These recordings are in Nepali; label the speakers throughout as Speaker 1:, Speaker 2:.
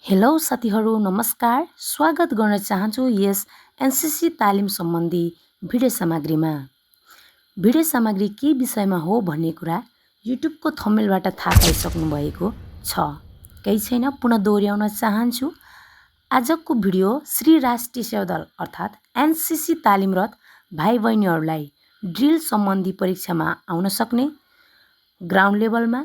Speaker 1: हेलो साथीहरू नमस्कार स्वागत गर्न चाहन्छु यस एनसीसी तालिम सम्बन्धी भिडियो सामग्रीमा। भिडियो सामग्री के विषयमा हो भन्ने कुरा युट्युबको थम्बनेलबाट थाहा पाइसक्नु भएको छ। केही छैन, पुनः दोहोर्याउन चाहन्छु। आजको भिडियो श्री राष्ट्रिय सेवा दल अर्थात् एनसीसी तालिमरत भाइ बहिनीहरूलाई ड्रिल सम्बन्धी परीक्षामा आउन सक्ने ग्राउन्ड लेभलमा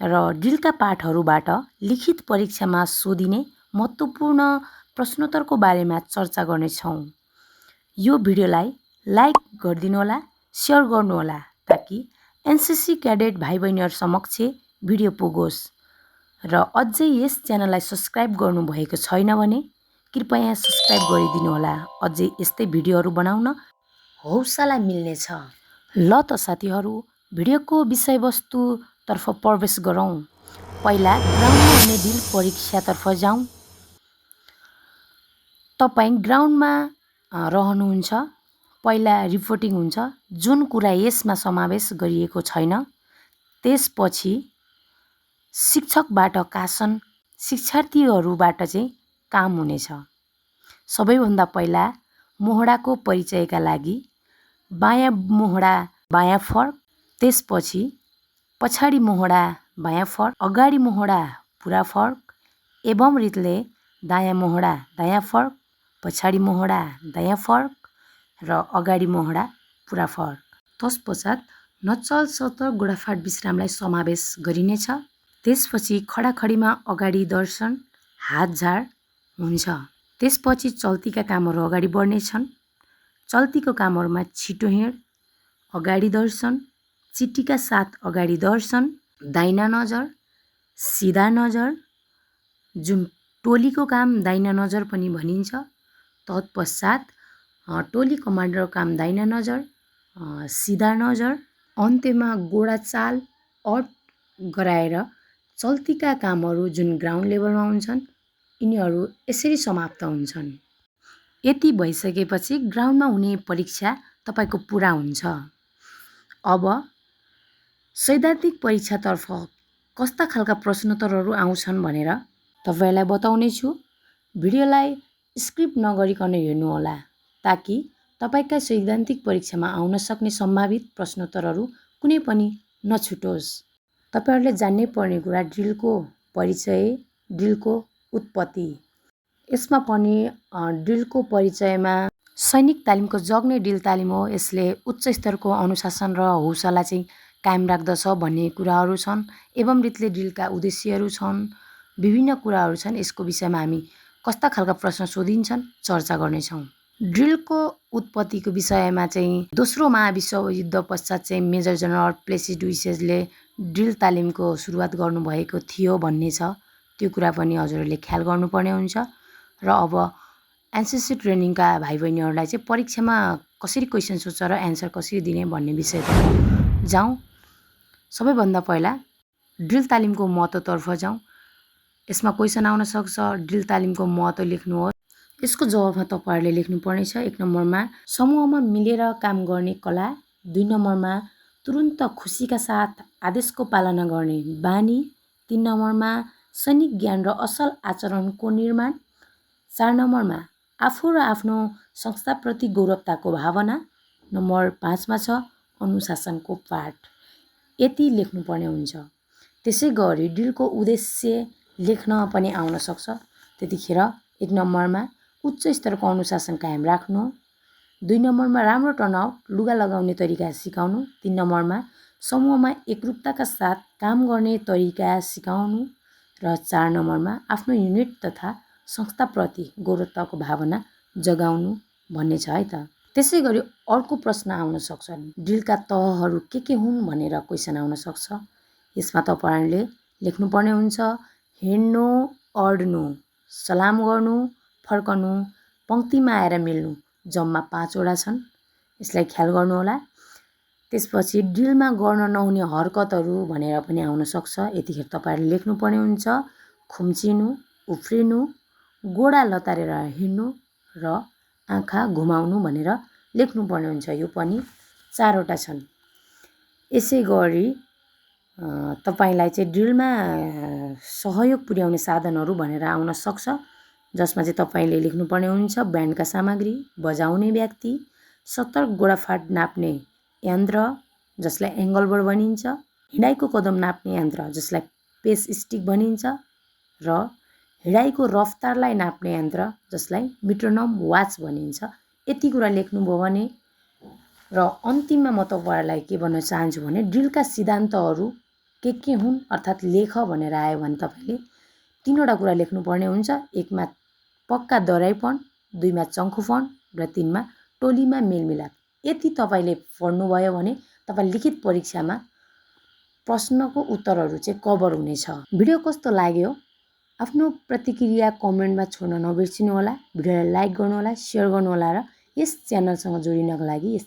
Speaker 1: र ड्रिलका पाठहरूबाट लिखित परीक्षामा सोधिने महत्त्वपूर्ण प्रश्नोत्तरको बारेमा चर्चा गर्नेछौँ। यो भिडियोलाई लाइक गरिदिनुहोला, सेयर गर्नुहोला ताकि एनसीसी क्याडेट भाइ बहिनीहरू समक्ष भिडियो पुगोस्। र अझै यस च्यानललाई सब्स्क्राइब गर्नुभएको छैन भने कृपया सब्स्क्राइब गरिदिनुहोला। अझै यस्तै भिडियोहरू बनाउन हौसला मिल्नेछ। ल त साथीहरू, भिडियोको विषयवस्तुतर्फ प्रवेश गरौँ। पहिला ग्राउन्डमा हुने ड्रिल परीक्षातर्फ जाउँ। तपाईँ ग्राउन्डमा रहनुहुन्छ। पहिला रिपोर्टिङ हुन्छ, जुन कुरा यसमा समावेश गरिएको छैन। त्यसपछि शिक्षकबाट कासन, शिक्षार्थीहरूबाट चाहिँ काम हुनेछ। सबैभन्दा पहिला मोहडाको परिचयका लागि बायाँ मोहडा बायाँ फर्क, त्यसपछि पछाडि मोहडा बायाँ फर्क, अगाडि मोहडा पुरा फर्क, एवं रीतले दायाँ मोहडा दायाँ फर्क, पछाडि मोहडा दायाँ फर्क र अगाडि मोहडा पुरा फर्क। तत्पश्चात नचल सतर गोडाफाट विश्रामलाई समावेश गरिनेछ। त्यसपछि खडाखडीमा अगाडि दर्शन, हात झाड हुन्छ। त्यसपछि चल्तीका कामहरू अगाडि बढ्नेछन्। चल्तीको कामहरूमा छिटो हिँड, अगाडि दर्शन, चिट्टीका साथ अगाडि दर्शन, दाहिना नजर, सिधा नजर, जुन टोलीको काम दाहिना नजर पनि भनिन्छ। तत्पश्चात टोली कमान्डरको काम दाहिना नजर, सिधा नजर, अन्त्यमा गोडा चाल अट गराएर चल्तीका कामहरू जुन ग्राउन्ड लेभलमा हुन्छन् यिनीहरू यसरी समाप्त हुन्छन्। यति भइसकेपछि ग्राउन्डमा हुने परीक्षा तपाईँको पुरा हुन्छ। अब सैद्धान्तिक परीक्षातर्फ कस्ता खालका प्रश्नोत्तरहरू आउँछन् भनेर तपाईँलाई बताउने छु। भिडियोलाई स्क्रिप्ट नगरिकन हेर्नुहोला ताकि तपाईँका सैद्धान्तिक परीक्षामा आउन सक्ने सम्भावित प्रश्नोत्तरहरू कुनै पनि नछुटोस्। तपाईँहरूले जान्नै पर्ने कुरा ड्रिलको परिचय, ड्रिलको उत्पत्ति। यसमा पनि ड्रिलको परिचयमा सैनिक तालिमको जग्ने ड्रिल तालिम हो। यसले उच्च स्तरको अनुशासन र हौसला चाहिँ कायम राख्दछ भन्ने कुराहरू छन्। एवं रीतले ड्रिलका उद्देश्यहरू छन्, विभिन्न कुराहरू छन्। यसको विषयमा हामी कस्ता खालका प्रश्न सोधिन्छन् चर्चा गर्नेछौँ। ड्रिलको उत्पत्तिको विषयमा चाहिँ दोस्रो महाविश्वयुद्ध पश्चात चाहिँ मेजर जनरल प्लेसी डुइसेजले ड्रिल तालिमको सुरुवात गर्नुभएको थियो भन्ने छ। त्यो कुरा पनि हजुरहरूले ख्याल गर्नुपर्ने हुन्छ। र अब एनसीसी ट्रेनिङका भाइ बहिनीहरूलाई चाहिँ परीक्षामा कसरी क्वेसन सोध्छ र एन्सर कसरी दिने भन्ने विषयतर्फ जाउँ। सबैभन्दा पहिला ड्रिल तालिमको महत्त्वतर्फ जाउँ। यसमा क्वेसन आउन सक्छ, ड्रिल तालिमको महत्त्व लेख्नुहोस्। यसको जवाफमा तपाईँहरूले लेख्नुपर्ने छ। 1 नम्बरमा समूहमा मिलेर काम गर्ने कला, 2 नम्बरमा तुरुन्त खुसीका साथ आदेशको पालना गर्ने बानी, 3 नम्बरमा सैनिक ज्ञान र असल आचरणको निर्माण, 4 नम्बरमा आफू र आफ्नो संस्थाप्रति गौरवताको भावना, नम्बर 5 मा छ अनुशासनको पाठ। यति लेख्नुपर्ने हुन्छ। त्यसै गरी ड्रिलको उद्देश्य लेख्न पनि आउन सक्छ। त्यतिखेर 1 नम्बरमा उच्च स्तरको अनुशासन कायम राख्नु, 2 नम्बरमा राम्रो टर्नआउट लुगा लगाउने तरिका सिकाउनु, 3 नम्बरमा समूहमा एकरूपताका साथ काम गर्ने तरिका सिकाउनु र 4 नम्बरमा आफ्नो युनिट तथा संस्थाप्रति गौरवताको भावना जगाउनु भन्ने छ है त। त्यसै गरी अर्को प्रश्न आउन सक्छ, ड्रिलका तहहरू के हुन् भनेर क्वेसन आउन सक्छ। यसमा तपाईँहरूले लेख्नुपर्ने हुन्छ हिँड्नु, अड्नु, सलाम गर्नु, फर्कनु, पङ्क्तिमा आएर मिल्नु, जम्मा 5 वटा छन्। यसलाई ख्याल गर्नुहोला। त्यसपछि ड्रिलमा गर्न नहुने हरकतहरू भनेर पनि आउन सक्छ। यतिखेर तपाईँहरूले लेख्नुपर्ने हुन्छ खुम्चिनु, उफ्रिनु, गोडा लतारेर हिँड्नु र आँखा घुमाउनु भनेर लेख्नुपर्ने हुन्छ। यो पनि 4 वटा छन्। यसै गरी तपाईलाई चाहिँ ड्रिलमा सहयोग पुर्याउने साधनहरू भनेर आउन सक्छ, जसमा चाहिँ तपाईले लेख्नुपर्ने हुन्छ ब्यान्डका सामग्री, बजाउने व्यक्ति, सतर्क गोडाफाट नाप्ने यन्त्र जसलाई एङ्गल बोर्ड भनिन्छ, हिँडाइको कदम नाप्ने यन्त्र जसलाई पेस स्टिक भनिन्छ र हिँडाइको रफ्तारलाई नाप्ने यन्त्र जसलाई मिट्रोनम वाच भनिन्छ। यति कुरा लेख्नुभयो भने र अन्तिममा म तपाईँहरूलाई के भन्न चाहन्छु भने ड्रिलका सिद्धान्तहरू के हुन् अर्थात् लेख भनेर आयो भने तपाईँले 3वटा कुरा लेख्नुपर्ने हुन्छ। 1मा पक्का दराइपन, 2मा चङ्खुपन र 3मा टोलीमा मेलमिलाप। यति तपाईँले पढ्नुभयो भने तपाईँ लिखित परीक्षामा प्रश्नको उत्तरहरू चाहिँ कभर हुनेछ। भिडियो कस्तो लाग्यो आफ्नो प्रतिक्रिया कमेन्टमा छोड्न नबिर्सिनु होला। भिडियोलाई लाइक गर्नुहोला, सेयर गर्नुहोला र यस च्यानलसँग जोडिनको लागि यस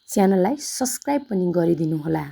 Speaker 1: च्यानललाई सब्स्क्राइब पनि गरिदिनु होला।